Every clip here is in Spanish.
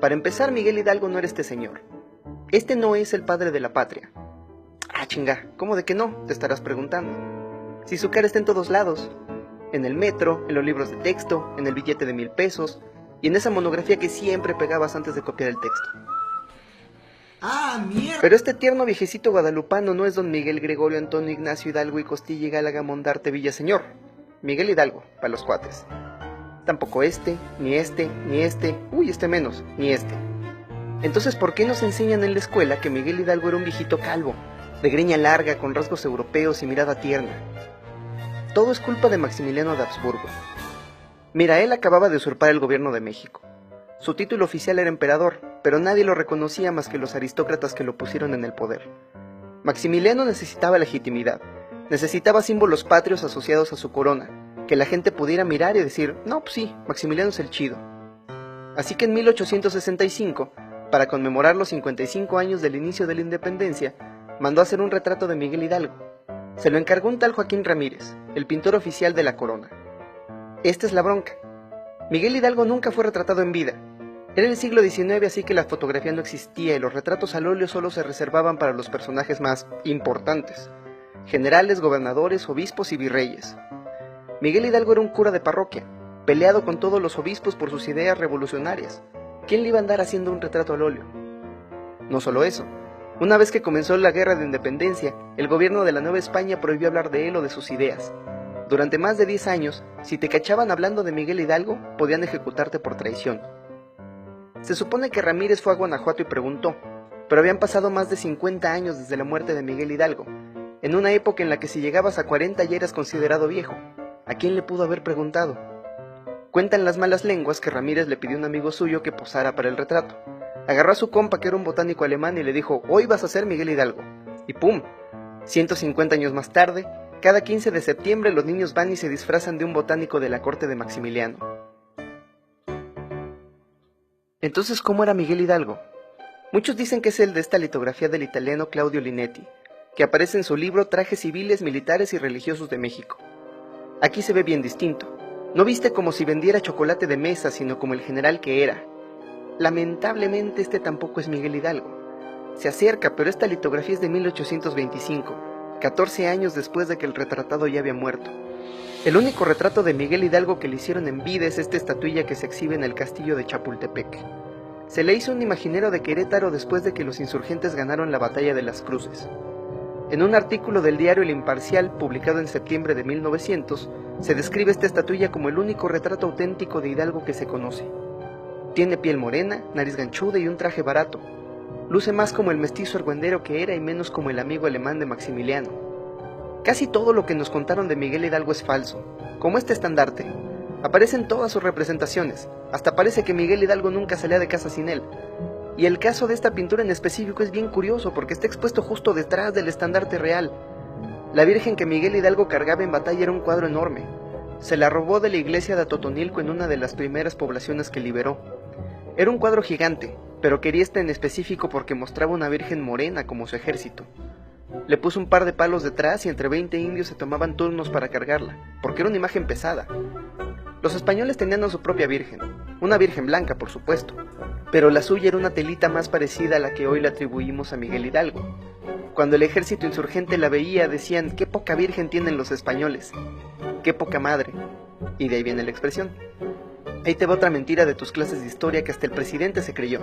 Para empezar, Miguel Hidalgo no era este señor. Este no es el padre de la patria. Ah, chinga, ¿cómo de que no? Te estarás preguntando. Si su cara está en todos lados. En el metro, en los libros de texto, en el billete de 1000 pesos y en esa monografía que siempre pegabas antes de copiar el texto. ¡Ah, mierda! Pero este tierno viejecito guadalupano no es don Miguel Gregorio Antonio Ignacio Hidalgo y Costilla y Gálaga Mondarte Villaseñor. Miguel Hidalgo, para los cuates. Tampoco este, ni este, ni este, uy, este menos, ni este. Entonces, ¿por qué nos enseñan en la escuela que Miguel Hidalgo era un viejito calvo, de greña larga, con rasgos europeos y mirada tierna? Todo es culpa de Maximiliano de Habsburgo. Mira, él acababa de usurpar el gobierno de México. Su título oficial era emperador, pero nadie lo reconocía más que los aristócratas que lo pusieron en el poder. Maximiliano necesitaba legitimidad, necesitaba símbolos patrios asociados a su corona, que la gente pudiera mirar y decir, no, pues sí, Maximiliano es el chido. Así que en 1865, para conmemorar los 55 años del inicio de la independencia, mandó hacer un retrato de Miguel Hidalgo. Se lo encargó un tal Joaquín Ramírez, el pintor oficial de la corona. Esta es la bronca. Miguel Hidalgo nunca fue retratado en vida. Era el siglo XIX, así que la fotografía no existía y los retratos al óleo solo se reservaban para los personajes más importantes: generales, gobernadores, obispos y virreyes. Miguel Hidalgo era un cura de parroquia, peleado con todos los obispos por sus ideas revolucionarias. ¿Quién le iba a andar haciendo un retrato al óleo? No solo eso. Una vez que comenzó la guerra de independencia, el gobierno de la Nueva España prohibió hablar de él o de sus ideas. Durante más de 10 años, si te cachaban hablando de Miguel Hidalgo, podían ejecutarte por traición. Se supone que Ramírez fue a Guanajuato y preguntó, pero habían pasado más de 50 años desde la muerte de Miguel Hidalgo, en una época en la que si llegabas a 40 ya eras considerado viejo. ¿A quién le pudo haber preguntado? Cuentan las malas lenguas que Ramírez le pidió a un amigo suyo que posara para el retrato. Agarró a su compa, que era un botánico alemán, y le dijo, hoy vas a ser Miguel Hidalgo. Y ¡pum! 150 años más tarde, cada 15 de septiembre los niños van y se disfrazan de un botánico de la corte de Maximiliano. Entonces, ¿cómo era Miguel Hidalgo? Muchos dicen que es el de esta litografía del italiano Claudio Linetti, que aparece en su libro Trajes civiles, militares y religiosos de México. Aquí se ve bien distinto. No viste como si vendiera chocolate de mesa, sino como el general que era. Lamentablemente este tampoco es Miguel Hidalgo. Se acerca, pero esta litografía es de 1825, 14 años después de que el retratado ya había muerto. El único retrato de Miguel Hidalgo que le hicieron en vida es esta estatuilla que se exhibe en el castillo de Chapultepec. Se le hizo un imaginero de Querétaro después de que los insurgentes ganaron la batalla de las Cruces. En un artículo del diario El Imparcial, publicado en septiembre de 1900, se describe esta estatuilla como el único retrato auténtico de Hidalgo que se conoce. Tiene piel morena, nariz ganchuda y un traje barato. Luce más como el mestizo argüendero que era y menos como el amigo alemán de Maximiliano. Casi todo lo que nos contaron de Miguel Hidalgo es falso, como este estandarte. Aparece en todas sus representaciones, hasta parece que Miguel Hidalgo nunca salía de casa sin él. Y el caso de esta pintura en específico es bien curioso porque está expuesto justo detrás del estandarte real. La Virgen que Miguel Hidalgo cargaba en batalla era un cuadro enorme. Se la robó de la iglesia de Atotonilco en una de las primeras poblaciones que liberó. Era un cuadro gigante, pero quería este en específico porque mostraba una virgen morena como su ejército. Le puso un par de palos detrás y entre 20 indios se tomaban turnos para cargarla, porque era una imagen pesada. Los españoles tenían a su propia virgen, una virgen blanca por supuesto, pero la suya era una telita más parecida a la que hoy le atribuimos a Miguel Hidalgo. Cuando el ejército insurgente la veía decían, qué poca virgen tienen los españoles, qué poca madre, y de ahí viene la expresión. Ahí te va otra mentira de tus clases de historia que hasta el presidente se creyó.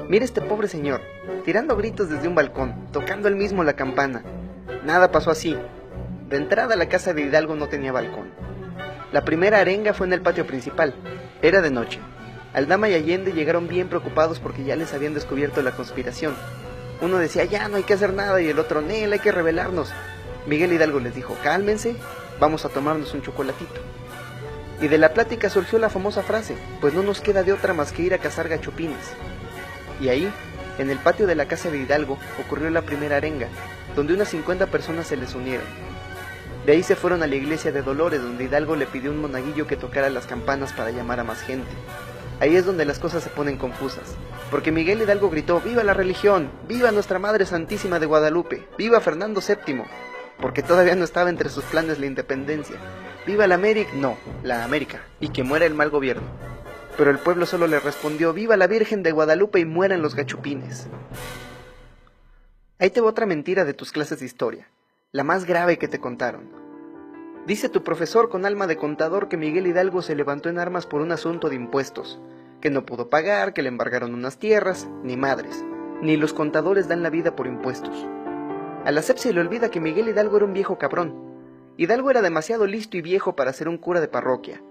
Mira este pobre señor, tirando gritos desde un balcón, tocando él mismo la campana. Nada pasó así. De entrada la casa de Hidalgo no tenía balcón. La primera arenga fue en el patio principal. Era de noche. Aldama y Allende llegaron bien preocupados porque ya les habían descubierto la conspiración. Uno decía, ya no hay que hacer nada, y el otro, Nel, hay que rebelarnos. Miguel Hidalgo les dijo, cálmense, vamos a tomarnos un chocolatito. Y de la plática surgió la famosa frase, pues no nos queda de otra más que ir a cazar gachupines. Y ahí, en el patio de la casa de Hidalgo, ocurrió la primera arenga, donde unas 50 personas se les unieron. De ahí se fueron a la iglesia de Dolores, donde Hidalgo le pidió a un monaguillo que tocara las campanas para llamar a más gente. Ahí es donde las cosas se ponen confusas, porque Miguel Hidalgo gritó, ¡viva la religión! ¡Viva nuestra Madre Santísima de Guadalupe! ¡Viva Fernando VII! Porque todavía no estaba entre sus planes la independencia. ¡Viva la América! No, la América, y que muera el mal gobierno. pero el pueblo solo le respondió: ¡Viva la Virgen de Guadalupe y mueran los gachupines! Ahí te va otra mentira de tus clases de historia, la más grave que te contaron. Dice tu profesor con alma de contador que Miguel Hidalgo se levantó en armas por un asunto de impuestos, que no pudo pagar, que le embargaron unas tierras, ni madres, ni los contadores dan la vida por impuestos. A la SEP se le olvida que Miguel Hidalgo era un viejo cabrón. Hidalgo era demasiado listo y viejo para ser un cura de parroquia.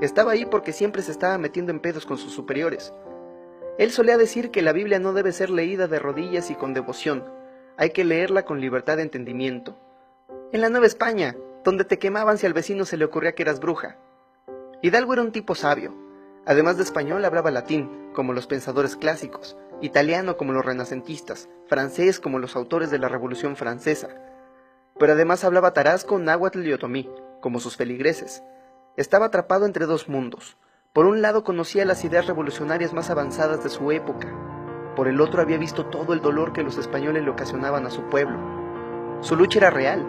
Estaba ahí porque siempre se estaba metiendo en pedos con sus superiores. Él solía decir que la Biblia no debe ser leída de rodillas y con devoción, hay que leerla con libertad de entendimiento. En la Nueva España, donde te quemaban si al vecino se le ocurría que eras bruja. Hidalgo era un tipo sabio. Además de español hablaba latín, como los pensadores clásicos, italiano como los renacentistas, francés como los autores de la Revolución Francesa. Pero además hablaba tarasco, náhuatl y otomí, como sus feligreses. Estaba atrapado entre dos mundos. Por un lado conocía las ideas revolucionarias más avanzadas de su época. Por el otro había visto todo el dolor que los españoles le ocasionaban a su pueblo. Su lucha era real.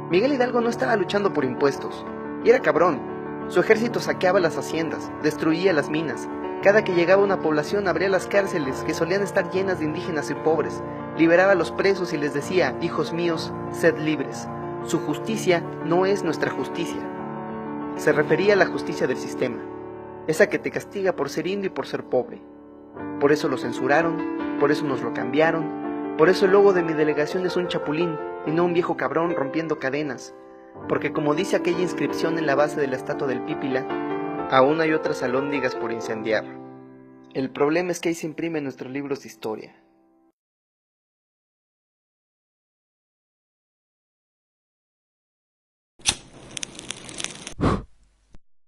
Miguel Hidalgo no estaba luchando por impuestos. Y era cabrón. Su ejército saqueaba las haciendas, destruía las minas. Cada que llegaba una población abría las cárceles, que solían estar llenas de indígenas y pobres. Liberaba a los presos y les decía: hijos míos, sed libres. Su justicia no es nuestra justicia. Se refería a la justicia del sistema, esa que te castiga por ser indio y por ser pobre. Por eso lo censuraron, por eso nos lo cambiaron, por eso el logo de mi delegación es un chapulín y no un viejo cabrón rompiendo cadenas, porque como dice aquella inscripción en la base de la estatua del Pípila, aún hay otras alhóndigas por incendiar. El problema es que ahí se imprimen nuestros libros de historia.